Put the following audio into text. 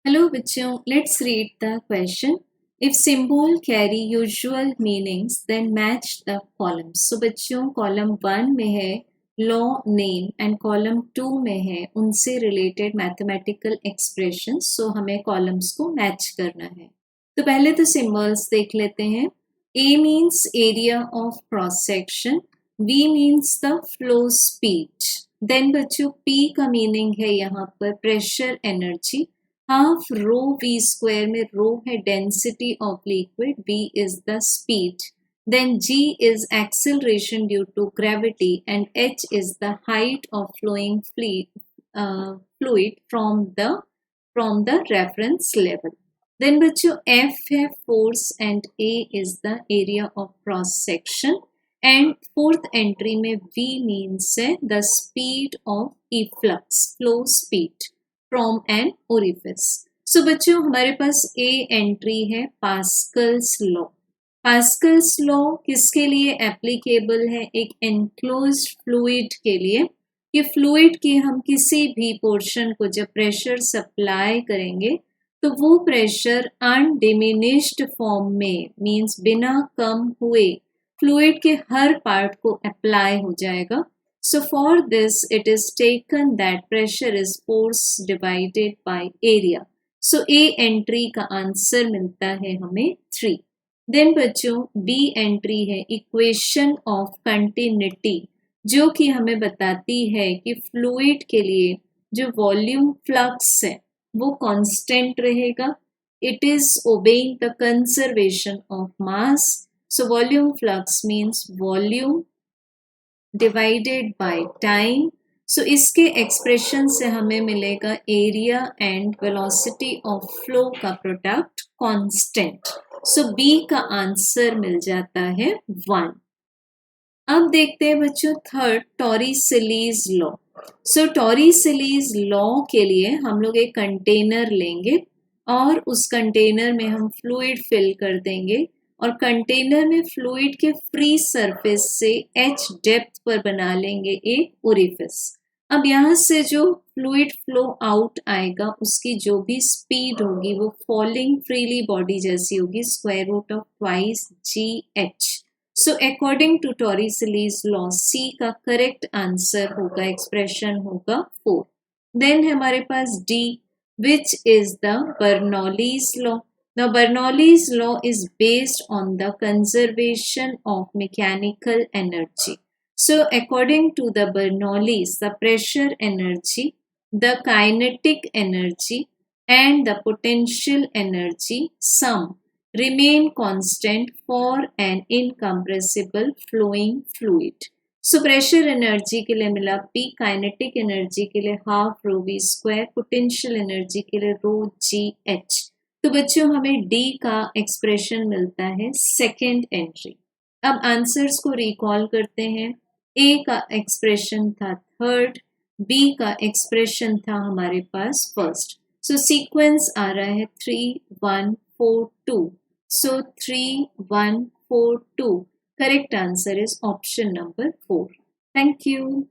Hello bachcho, let's read the question. If symbol carry usual meanings, then match the columns. So बच्चों column 1 में है law name and column 2 में है उनसे related mathematical expressions. So हमें columns को match करना है. तो पहले तो symbols देख लेते हैं. A means area of cross section. V means the flow speed. Then बच्चों P का meaning है यहाँ पर pressure energy. Half rho V square में रो है density of liquid, V is the speed, then G is acceleration due to gravity and H is the height of flowing fluid from the reference level. देन बच्चों F है force and A is the area of cross section and fourth entry में V means है the speed of efflux, flow speed from an orifice. So बच्चों हमारे पास A entry है Pascal's law. Pascal's law किसके लिए applicable है? एक enclosed fluid के लिए कि फ्लूइड के हम किसी भी पोर्शन को जब प्रेशर सप्लाई करेंगे तो वो प्रेशर अनडिमिनिश्ड फॉर्म में मींस बिना कम हुए फ्लूइड के हर पार्ट को अप्लाई हो जाएगा. So for this it is taken that pressure is force divided by area. So A entry का आंसर मिलता है हमें 3. Then बच्चों B entry है equation of continuity जो कि हमें बताती है कि फ्लूइड के लिए जो वॉल्यूम फ्लक्स है वो कांस्टेंट रहेगा. It is obeying the conservation of mass. So volume flux means volume divided by time. So इसके एक्सप्रेशन से हमें मिलेगा area and velocity of flow का प्रोडक्ट कांस्टेंट. सो बी का आंसर मिल जाता है 1. अब देखते हैं बच्चों third Torricelli's law. So Torricelli's law के लिए हम लोग एक कंटेनर लेंगे और उस कंटेनर में हम फ्लूइड फिल कर देंगे और कंटेनर में फ्लूइड के फ्री सरफेस से h डेप्थ पर बना लेंगे एक ओरिफिस. अब यहाँ से जो फ्लूइड फ्लो आउट आएगा उसकी जो भी स्पीड होगी वो फॉलिंग फ्रीली बॉडी जैसी होगी, square root of twice GH. So according to Torricelli's law C का करेक्ट आंसर होगा, एक्सप्रेशन होगा 4. देन हमारे पास D which is the Bernoulli's law. Now Bernoulli's law is based on the conservation of mechanical energy. So according to the Bernoulli's, the pressure energy, the kinetic energy and the potential energy sum remain constant for an incompressible flowing fluid. So pressure energy के लिए मिला P, kinetic energy के लिए half rho V square, potential energy के लिए रो GH. तो बच्चों हमें D का एक्सप्रेशन मिलता है सेकेंड एंट्री. अब आंसर्स को रिकॉल करते हैं. A का एक्सप्रेशन था थर्ड, B का एक्सप्रेशन था हमारे पास फर्स्ट. सो सीक्वेंस आ रहा है 3 1 4 2. सो 3 1 4 2. Correct answer is option number 4. Thank you.